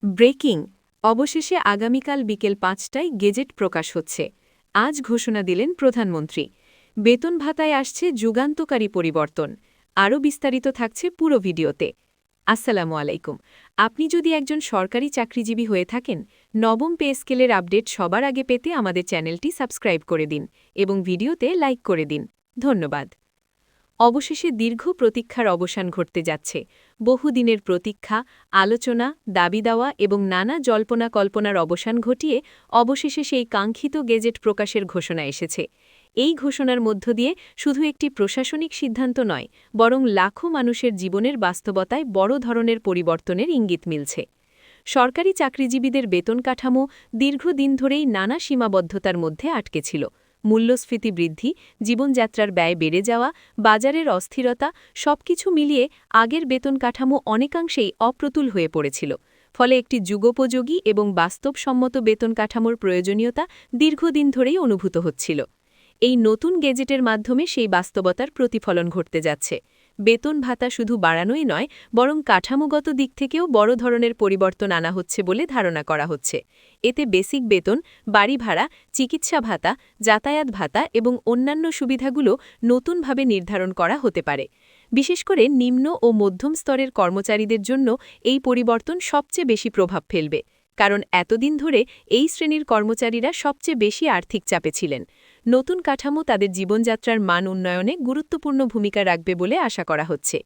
Breaking অবশেষে আগামীকাল বিকেল ৫টায় গেজেট প্রকাশ হচ্ছে। আজ ঘোষণা দিলেন প্রধানমন্ত্রী। বেতন ভাতায় আসছে যুগান্তকারী পরিবর্তন। আরও বিস্তারিত থাকছে পুরো ভিডিওতে। আসসালামু আলাইকুম। আপনি যদি একজন সরকারি চাকরিজীবী হয়ে থাকেন, নবম পে স্কেলের আপডেট সবার আগে পেতে আমাদের চ্যানেলটি সাবস্ক্রাইব করে দিন এবং ভিডিওতে লাইক করে দিন। ধন্যবাদ। অবশেষে দীর্ঘ প্রতীক্ষার অবসান ঘটতে যাচ্ছে। বহুদিনের প্রতীক্ষা, আলোচনা, দাবি দেওয়া এবং নানা জল্পনা কল্পনার অবসান ঘটিয়ে অবশেষে সেই কাঙ্ক্ষিত গেজেট প্রকাশের ঘোষণা এসেছে। এই ঘোষণার মধ্য দিয়ে শুধু একটি প্রশাসনিক সিদ্ধান্ত নয়, বরং লাখো মানুষের জীবনের বাস্তবতায় বড় ধরনের পরিবর্তনের ইঙ্গিত মিলছে। সরকারি চাকরিজীবীদের বেতন কাঠামো দীর্ঘদিন ধরেই নানা সীমাবদ্ধতার মধ্যে আটকে ছিল। মূল্যস্ফীতি বৃদ্ধি, জীবনযাত্রার ব্যয় বেড়ে যাওয়া, বাজারের অস্থিরতা সবকিছু মিলিয়ে আগের বেতন কাঠামো অনেকাংশেই অপ্রতুল হয়ে পড়েছিল। ফলে একটি যুগোপযোগী এবং বাস্তবসম্মত বেতন কাঠামোর প্রয়োজনীয়তা দীর্ঘদিন ধরেই অনুভূত হচ্ছিল। এই নতুন গেজেটের মাধ্যমে সেই বাস্তবতার প্রতিফলন ঘটতে যাচ্ছে। বেতন ভাতা শুধু বাড়ানোই নয়, বরং কাঠামোগত দিক থেকেও বড় ধরনের পরিবর্তন আনা হচ্ছে বলে ধারণা করা হচ্ছে। এতে বেসিক বেতন, বাড়ি ভাড়া, চিকিৎসা ভাতা, যাতায়াত ভাতা এবং অন্যান্য সুবিধাগুলো নতুনভাবে নির্ধারণ করা হতে পারে। বিশেষ করে নিম্ন ও মধ্যম স্তরের কর্মচারীদের জন্য এই পরিবর্তন সবচেয়ে বেশি প্রভাব ফেলবে, কারণ এতদিন ধরে এই শ্রেণীর কর্মচারীরা সবচেয়ে বেশি আর্থিক চাপে ছিলেন। নতুন কাঠামো তাদের জীবনযাত্রার মান উন্নয়নে গুরুত্বপূর্ণ ভূমিকা রাখবে বলে আশা করা হচ্ছে।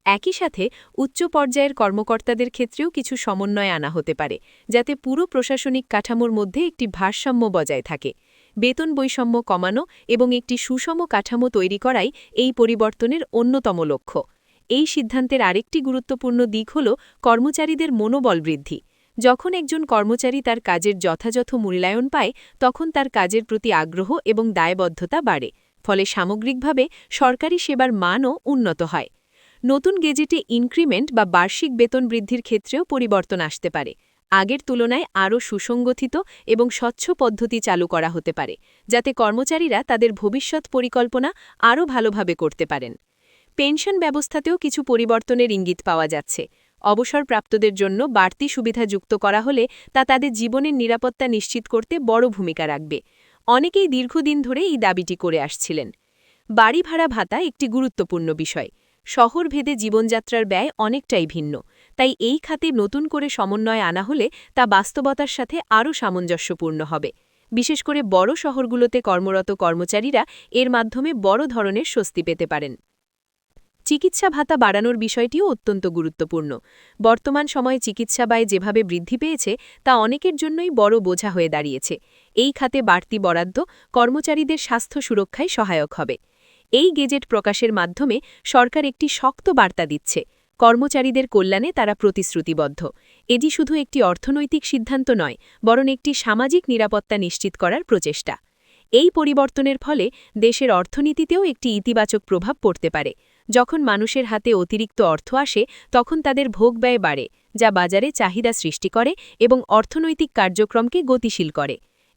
একই সাথে উচ্চ পর্যায়ের কর্মকর্তাদের ক্ষেত্রেও কিছু সমন্বয় আনা হতে পারে, যাতে পুরো প্রশাসনিক কাঠামোর মধ্যে একটি ভারসাম্য বজায় থাকে। বেতন বৈষম্য কমানো এবং একটি সুষম কাঠামো তৈরি করাই এই পরিবর্তনের অন্যতম লক্ষ্য। এই সিদ্ধান্তের আরেকটি গুরুত্বপূর্ণ দিক হল কর্মচারীদের মনোবল বৃদ্ধি। যখন একজন কর্মচারী তার কাজের যথাযথ মূল্যায়ন পায়, তখন তার কাজের প্রতি আগ্রহ এবং দায়বদ্ধতা বাড়ে। ফলে সামগ্রিকভাবে সরকারি সেবার মানও উন্নত হয়। নতুন গেজেটে ইনক্রিমেন্ট বা বার্ষিক বেতন বৃদ্ধির ক্ষেত্রেও পরিবর্তন আসতে পারে। আগের তুলনায় আরও সুসংগঠিত এবং স্বচ্ছ পদ্ধতি চালু করা হতে পারে, যাতে কর্মচারীরা তাদের ভবিষ্যৎ পরিকল্পনা আরও ভালোভাবে করতে পারেন। পেনশন ব্যবস্থাতেও কিছু পরিবর্তনের ইঙ্গিত পাওয়া যাচ্ছে। অবসরপ্রাপ্তদের জন্য বাড়তি সুবিধা যুক্ত করা হলে তা তাদের জীবনের নিরাপত্তা নিশ্চিত করতে বড় ভূমিকা রাখবে। অনেকেই দীর্ঘদিন ধরে এই দাবিটি করে আসছিলেন। বাড়ি ভাড়া ভাতা একটি গুরুত্বপূর্ণ বিষয়। শহরভেদে জীবনযাত্রার ব্যয় অনেকটাই ভিন্ন, তাই এই খাতে নতুন করে সমন্বয় আনা হলে তা বাস্তবতার সাথে আরও সামঞ্জস্যপূর্ণ হবে। বিশেষ করে বড় শহরগুলোতে কর্মরত কর্মচারীরা এর মাধ্যমে বড় ধরনের স্বস্তি পেতে পারেন। চিকিৎসা ভাতা বাড়ানোর বিষয়টিও অত্যন্ত গুরুত্বপূর্ণ। বর্তমান সময়ে চিকিৎসা ব্যয় যেভাবে বৃদ্ধি পেয়েছে, তা অনেকের জন্যই বড় বোঝা হয়ে দাঁড়িয়েছে। এই খাতে বাড়তি বরাদ্দ কর্মচারীদের স্বাস্থ্য সুরক্ষায় সহায়ক হবে। এই গেজেট প্রকাশের মাধ্যমে সরকার একটি শক্ত বার্তা দিচ্ছে। কর্মচারীদের কল্যাণে তারা প্রতিশ্রুতিবদ্ধ। এটি শুধু একটি অর্থনৈতিক সিদ্ধান্ত নয়, বরং একটি সামাজিক নিরাপত্তা নিশ্চিত করার প্রচেষ্টা। এই পরিবর্তনের ফলে দেশের অর্থনীতিতেও একটি ইতিবাচক প্রভাব পড়তে পারে। যখন মানুষের হাতে অতিরিক্ত অর্থ আসে, তখন তাদের ভোগব্যয় বাড়ে, যা বাজারে চাহিদা সৃষ্টি করে এবং অর্থনৈতিক কার্যক্রমকে গতিশীল করে।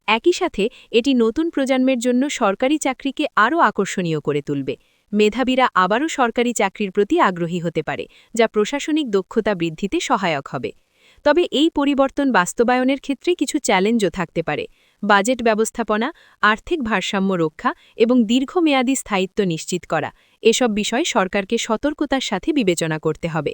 একই সাথে এটি নতুন প্রজন্মের জন্য সরকারি চাকরিকে আরও আকর্ষণীয় করে তুলবে। মেধাবীরা আবারও সরকারি চাকরির প্রতি আগ্রহী হতে পারে, যা প্রশাসনিক দক্ষতা বৃদ্ধিতে সহায়ক হবে। তবে এই পরিবর্তন বাস্তবায়নের ক্ষেত্রে কিছু চ্যালেঞ্জও থাকতে পারে। বাজেট ব্যবস্থাপনা, আর্থিক ভারসাম্য রক্ষা এবং দীর্ঘমেয়াদী স্থায়িত্ব নিশ্চিত করা, এসব বিষয় সরকারকে সতর্কতার সাথে বিবেচনা করতে হবে।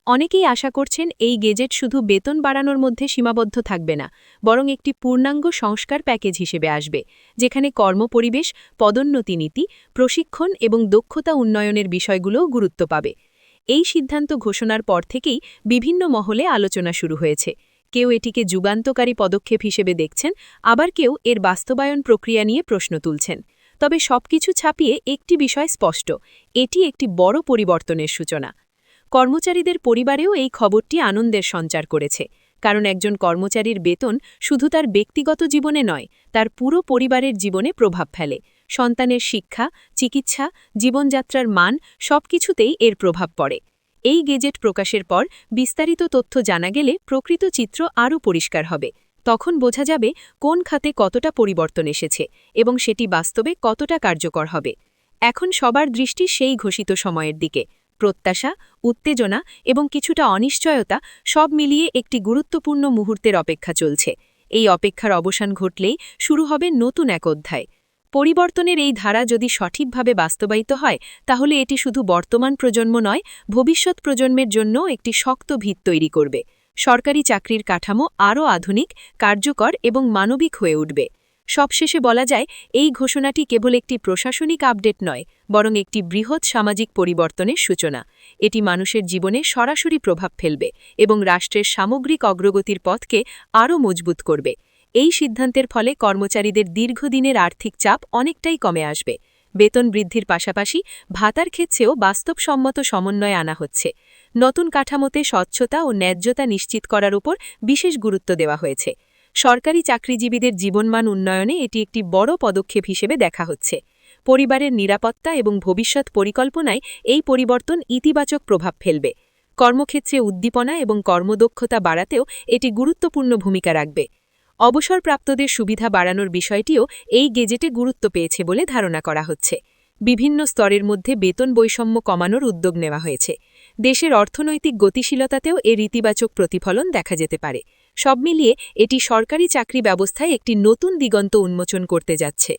অনেকেই আশা করছেন এই গেজেট শুধু বেতন বাড়ানোর মধ্যে সীমাবদ্ধ থাকবে না, বরং একটি পূর্ণাঙ্গ সংস্কার প্যাকেজ হিসেবে আসবে, যেখানে কর্মপরিবেশ, পদোন্নতি নীতি, প্রশিক্ষণ এবং দক্ষতা উন্নয়নের বিষয়গুলোও গুরুত্ব পাবে। এই সিদ্ধান্ত ঘোষণার পর থেকেই বিভিন্ন মহলে আলোচনা শুরু হয়েছে। কেউ এটিকে যুগান্তকারী পদক্ষেপ হিসেবে দেখছেন, আবার কেউ এর বাস্তবায়ন প্রক্রিয়া নিয়ে প্রশ্ন তুলছেন। তবে সবকিছু ছাপিয়ে একটি বিষয় স্পষ্ট: এটি একটি বড় পরিবর্তনের সূচনা। কর্মচারীদের পরিবারেও এই খবরটি আনন্দের সঞ্চার করেছে, কারণ একজন কর্মচারীর বেতন শুধু তার ব্যক্তিগত জীবনে নয়, তার পুরো পরিবারের জীবনে প্রভাব ফেলে। সন্তানের শিক্ষা, চিকিৎসা, জীবনযাত্রার মান সবকিছুতেই এর প্রভাব পড়ে। এই গেজেট প্রকাশের পর বিস্তারিত তথ্য জানা গেলে প্রকৃত চিত্র আরও পরিষ্কার হবে। তখন বোঝা যাবে কোন খাতে কতটা পরিবর্তন এসেছে এবং সেটি বাস্তবে কতটা কার্যকর হবে। এখন সবার দৃষ্টি সেই ঘোষিত সময়ের দিকে। প্রত্যাশা, উত্তেজনা এবং কিছুটা অনিশ্চয়তা সব মিলিয়ে একটি গুরুত্বপূর্ণ মুহূর্তের অপেক্ষা চলছে। এই অপেক্ষার অবসান ঘটলেই শুরু হবে নতুন এক অধ্যায়। পরিবর্তনের এই ধারা যদি সঠিকভাবে বাস্তবায়িত হয় তাহলে এটি শুধু বর্তমান প্রজন্ম নয়, ভবিষ্যৎ প্রজন্মের জন্য একটি শক্ত ভিত তৈরি করবে। সরকারি চাকরির কাঠামো আরও আধুনিক, কার্যকর এবং মানবিক হয়ে উঠবে। সবশেষে বলা যায়, এই ঘোষণাটি কেবল একটি প্রশাসনিক আপডেট নয়, বরং একটি বৃহৎ সামাজিক পরিবর্তনের সূচনা। এটি মানুষের জীবনে সরাসরি প্রভাব ফেলবে এবং রাষ্ট্রের সামগ্রিক অগ্রগতির পথকে আরও মজবুত করবে। এই সিদ্ধান্তের ফলে কর্মচারীদের দীর্ঘদিনের আর্থিক চাপ অনেকটাই কমে আসবে। বেতন বৃদ্ধির পাশাপাশি ভাতার ক্ষেত্রেও বাস্তবসম্মত সমন্বয় আনা হচ্ছে। নতুন কাঠামোতে স্বচ্ছতা ও ন্যায্যতা নিশ্চিত করার উপর বিশেষ গুরুত্ব দেওয়া হয়েছে। সরকারি চাকরিজীবীদের জীবনমান উন্নয়নে এটি একটি বড় পদক্ষেপ হিসেবে দেখা হচ্ছে। পরিবারের নিরাপত্তা এবং ভবিষ্যৎ পরিকল্পনায় এই পরিবর্তন ইতিবাচক প্রভাব ফেলবে। কর্মক্ষেত্রে উদ্দীপনা এবং কর্মদক্ষতা বাড়াতেও এটি গুরুত্বপূর্ণ ভূমিকা রাখবে। অবসরপ্রাপ্তদের সুবিধা বাড়ানোর বিষয়টিও এই গেজেটে গুরুত্ব পেয়েছে বলে ধারণা করা হচ্ছে। বিভিন্ন স্তরের মধ্যে বেতন বৈষম্য কমানোর উদ্যোগ নেওয়া হয়েছে। দেশের অর্থনৈতিক গতিশীলতাতেও এর ইতিবাচক প্রতিফলন দেখা যেতে পারে। সব মিলিয়ে এটি সরকারি চাকরি ব্যবস্থায় একটি নতুন দিগন্ত উন্মোচন করতে যাচ্ছে।